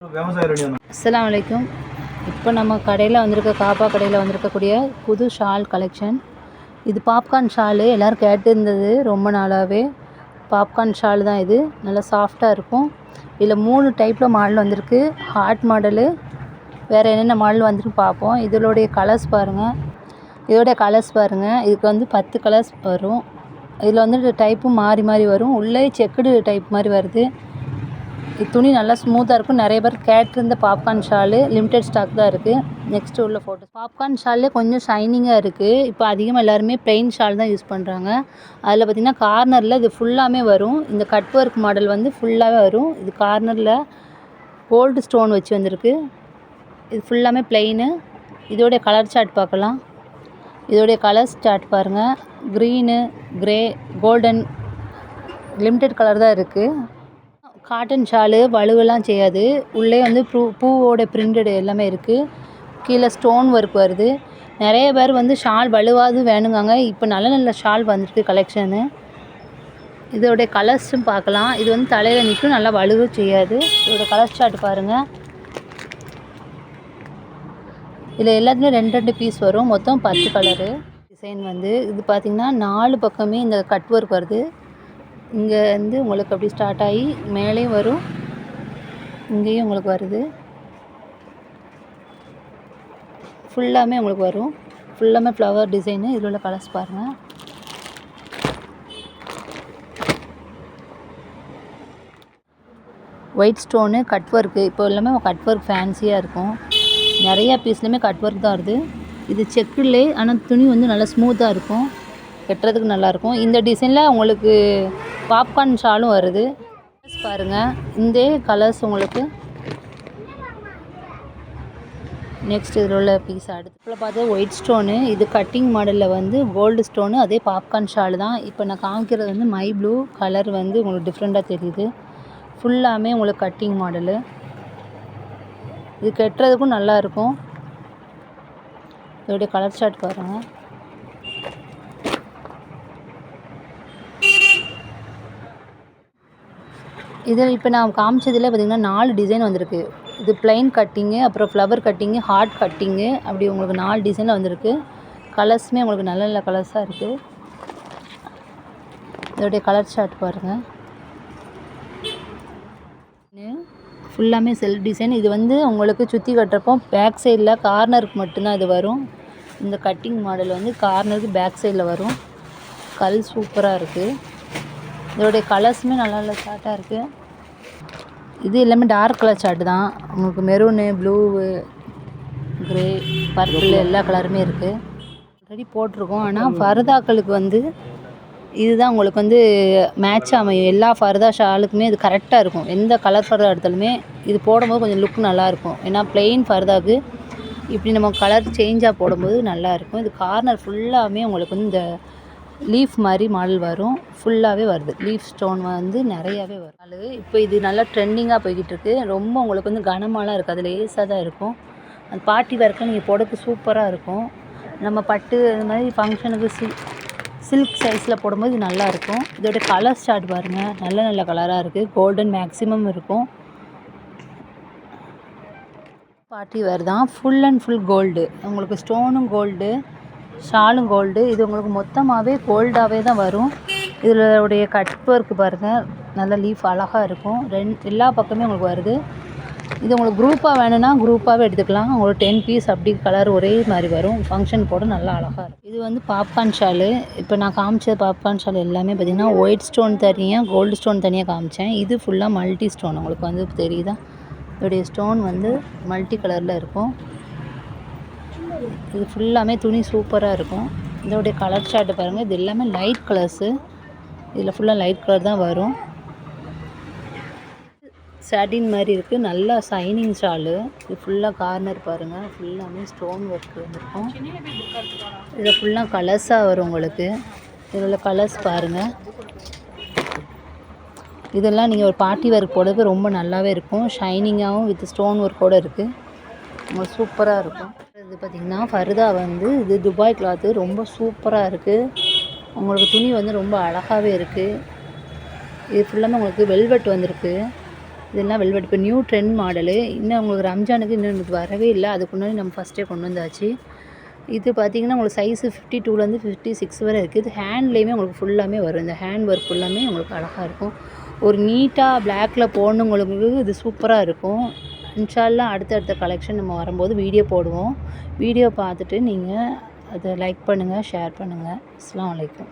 அஸ்ஸலாமு அலைக்கும். இப்போ நம்ம கடையில் வந்திருக்க காப்பா கடையில் வந்திருக்கக்கூடிய புது ஷால் கலெக்ஷன். இது பாப்கார்ன் ஷாலு எல்லோரும் கேட்டிருந்தது ரொம்ப நாளாகவே. பாப்கார்ன் ஷால் தான் இது. நல்லா சாஃப்டாக இருக்கும். இதில் 3 டைப்பில் மாடல் வந்திருக்கு. ஹார்ட் மாடலு, வேறு என்னென்ன மாடல் வந்துருக்கு பார்ப்போம். இதோடைய கலர்ஸ் பாருங்கள். இதுக்கு வந்து 10 கலர்ஸ் வரும். இதில் வந்து டைப்பும் மாறி மாறி வரும். உள்ளே செக்குடு டைப் மாதிரி வருது. துணி நல்லா ஸ்மூத்தாக இருக்கும். நிறைய பேர் கேட்டிருந்த பாப்கார்ன் ஷாலு லிமிடெட் ஸ்டாக் தான் இருக்குது. நெக்ஸ்ட்டு உள்ள ஃபோட்டோ. பாப்கார்ன் ஷால்லே கொஞ்சம் ஷைனிங்காக இருக்குது. இப்போ அதிகமாக எல்லாருமே ப்ளெயின் ஷால் தான் யூஸ் பண்ணுறாங்க. அதில் பார்த்திங்கன்னா கார்னரில் இது ஃபுல்லாமே வரும். இந்த கட் ஒர்க் மாடல் வந்து ஃபுல்லாகவே வரும். இது கார்னரில் கோல்டு ஸ்டோன் வச்சு வந்திருக்கு. இது ஃபுல்லாமே ப்ளெயின். இதோடைய கலர் சார்ட் பார்க்கலாம். இதோடைய கலர்ஸ் சார்ட் பாருங்கள். Green, grey, golden, limited colour தான் இருக்குது. காட்டன் ஷாலு வலுவெல்லாம் செய்யாது. உள்ளே வந்து பூவோட பிரிண்டடு எல்லாமே இருக்குது. கீழே ஸ்டோன் ஒர்க் வருது. நிறைய பேர் வந்து ஷால் வலுவாது வேணுங்காங்க. இப்போ நல்ல நல்ல ஷால் வந்திருக்கு கலெக்ஷனு. இதோடைய கலர்ஸும் பார்க்கலாம். இது வந்து தலையில் நிற்கும், நல்லா வலுவு செய்யாது. இதோட கலர் சார்ட் பாருங்கள். இதில் எல்லாத்துலேயும் 2 பீஸ் வரும். மொத்தம் 10 கலரு. டிசைன் வந்து இது பார்த்திங்கன்னா 4 பக்கமே இந்த கட் ஒர்க் வருது. இங்கே வந்து உங்களுக்கு அப்படி ஸ்டார்ட் ஆகி மேலேயும் வரும், இங்கேயும் உங்களுக்கு வருது. ஃபுல்லாமே உங்களுக்கு வரும். ஃபுல்லாமே ஃப்ளவர் டிசைனு. இதில் உள்ள கலர்ஸ் பாருங்கள். White stone, cut work. இப்போ எல்லாமே கட் ஒர்க் ஃபேன்சியாக இருக்கும். நிறையா பீஸ்லேயுமே கட் ஒர்க் தான் வருது. இது செக்குலே, ஆனால் துணி வந்து நல்லா ஸ்மூத்தாக இருக்கும். கட்டுறதுக்கு நல்லாயிருக்கும். இந்த டிசைனில் உங்களுக்கு பாப்கார்ன் ஷாலும் வருது. பாருங்கள், இந்த கலர்ஸ் உங்களுக்கு. நெக்ஸ்ட் இதில் உள்ள பீஸ் அடுத்து பார்த்து ஒயிட் ஸ்டோனு. இது கட்டிங் மாடலில் வந்து கோல்டு ஸ்டோனு. அதே பாப்கார்ன் ஷால் தான். இப்போ நான் காமிக்கிறது வந்து மை ப்ளூ கலர் வந்து உங்களுக்கு டிஃப்ரெண்ட்டாக தெரியுது. ஃபுல்லாமே உங்களுக்கு கட்டிங் மாடலு. இது கட்டுறதுக்கும் நல்லாயிருக்கும். இதோடைய கலர் சார்ட் பாருங்கள். இதில் இப்போ நான் காமிச்சதில் பார்த்திங்கன்னா 4 டிசைன் வந்திருக்கு. இது ப்ளைன் கட்டிங்கு, அப்புறம் ஃப்ளவர் கட்டிங்கு, ஹார்ட் கட்டிங்கு, அப்படி உங்களுக்கு 4 டிசைனில் வந்திருக்கு. கலர்ஸுமே உங்களுக்கு நல்ல நல்ல கலர்ஸாக இருக்குது. இதோடைய கலர் சார்ட் பாருங்கள். ஃபுல்லாமே செல்ஃப் டிசைன். இது வந்து உங்களுக்கு சுற்றி கட்டுறப்போ பேக் சைடில் கார்னருக்கு மட்டும்தான் இது வரும். இந்த கட்டிங் மாடல் வந்து கார்னருக்கு பேக் சைடில் வரும். கல் சூப்பராக இருக்குது. இதோடைய கலர்ஸுமே நல்லா நல்ல சார்ட்டாக இருக்குது. இது எல்லாமே டார்க் கலர் சார்ட்டு தான். உங்களுக்கு மெரூனு, ப்ளூவு, க்ரே, பர்பிள் எல்லா கலருமே இருக்குது. ஆல்ரெடி போட்டிருக்கோம். ஆனால் ஃபர்தாக்களுக்கு வந்து இதுதான் உங்களுக்கு வந்து மேட்ச் அமையும். எல்லா ஃபர்தா ஷாலுக்குமே இது கரெக்டாக இருக்கும். எந்த கலர் ஃபர்தா எடுத்தாலுமே இது போடும்போது கொஞ்சம் லுக் நல்லாயிருக்கும். ஏன்னா ப்ளெயின் ஃபர்தாவுக்கு இப்படி நம்ம கலர் சேஞ்சாக போடும்போது நல்லாயிருக்கும். இது கார்னர் ஃபுல்லாமே உங்களுக்கு வந்து இந்த லீஃப் மாதிரி மாடல் வரும். ஃபுல்லாகவே வருது. லீஃப் ஸ்டோன் வந்து நிறையாவே வரும். இப்போ இது நல்லா ட்ரெண்டிங்காக போய்கிட்டு இருக்குது. ரொம்ப உங்களுக்கு வந்து கனமாலாம் இருக்குது. அதில் லேஸாக தான் இருக்கும். அந்த பார்ட்டி வேர்க்கெலாம் நீங்கள் போடுறதுக்கு சூப்பராக இருக்கும். நம்ம பட்டு இந்த மாதிரி ஃபங்க்ஷனுக்கு சில்க் சைஸில் போடும்போது இது நல்லாயிருக்கும். இதோட கலர் சார்ட் பாருங்கள். நல்ல நல்ல கலராக இருக்குது. கோல்டன் மேக்ஸிமம் இருக்கும். பார்ட்டி வேர் தான். Full and full gold. உங்களுக்கு ஸ்டோனும் கோல்டு, ஷாலும் கோல்டு. இது உங்களுக்கு மொத்தமாகவே கோல்டாகவே தான் வரும். இதில் உடைய கட் ஒர்க் பாருங்கள். நல்ல லீஃப் அழகாக இருக்கும். எல்லா பக்கமே உங்களுக்கு வருது. இது உங்களுக்கு குரூப்பாக வேணும்னா குரூப்பாகவே எடுத்துக்கலாம். உங்களுக்கு 10 பீஸ் அப்படி கலர் ஒரே மாதிரி வரும். ஃபங்க்ஷன் போட நல்லா அழகாக இருக்கும். இது வந்து பாப்கார்ன் ஷாலு. இப்போ நான் காமிச்ச பாப்கார்ன் ஷால் எல்லாமே பார்த்திங்கன்னா ஒயிட் ஸ்டோன் தனியாக, கோல்டு ஸ்டோன் தனியாக காமிச்சேன். இது ஃபுல்லாக மல்டி ஸ்டோன். உங்களுக்கு வந்து தெரியுதா? இதோடைய ஸ்டோன் வந்து மல்டி கலரில் இருக்கும். இது ஃபுல்லாமே துணி சூப்பராக இருக்கும். இதோடைய கலர் சார்ட்டு பாருங்கள். இது எல்லாமே லைட் கலர்ஸு. இதில் ஃபுல்லாக லைட் கலர் தான் வரும். சாட்டின் மாதிரி இருக்குது. நல்லா ஷைனிங் ஷாலு. இது ஃபுல்லாக கார்னர் பாருங்கள். ஃபுல்லாமே ஸ்டோன் ஒர்க் வந்துருக்கும். இதில் ஃபுல்லாக கலர்ஸாக வரும் உங்களுக்கு. இதில் கலர்ஸ் பாருங்கள். இதெல்லாம் நீங்கள் ஒரு பார்ட்டி ஒர்க் போடுறதுக்கு ரொம்ப நல்லாவே இருக்கும். ஷைனிங்காகவும் வித் ஸ்டோன் ஒர்க்கோடு இருக்குது. உங்களுக்கு சூப்பராக இருக்கும். இது பார்த்திங்கன்னா ஃபர்தா வந்து இது துபாய் கிளாத்து. ரொம்ப சூப்பராக இருக்குது. உங்களுக்கு துணி வந்து ரொம்ப அழகாகவே இருக்குது. இது ஃபுல்லாமே உங்களுக்கு வெல்வெட் வந்திருக்கு. இதெல்லாம் வெல்வெட் இப்போ நியூ ட்ரெண்ட் மாடலு. இன்னும் உங்களுக்கு ரம்ஜானுக்கு இன்னும் எனக்கு வரவே இல்லை. அதுக்கு முன்னாடி நம்ம ஃபஸ்ட்டே கொண்டு வந்தாச்சு. இது பார்த்தீங்கன்னா உங்களுக்கு சைஸு 52லேருந்து 56 வரை இருக்குது. இது ஹேண்ட்லேயுமே உங்களுக்கு ஃபுல்லாமே வரும். இந்த ஹேண்ட் ஒர்க் ஃபுல்லாமே உங்களுக்கு அழகாக இருக்கும். ஒரு நீட்டாக பிளாக்ல போடணுங்களுக்கு இது சூப்பராக இருக்கும். இன்ஷா அல்லாஹ் அடுத்தடுத்த கலெக்ஷன் நம்ம வரும்போது வீடியோ போடுவோம். வீடியோ பார்த்துட்டு நீங்கள் அதை லைக் பண்ணுங்கள், ஷேர் பண்ணுங்கள். அஸ்ஸலாமு அலைக்கும்.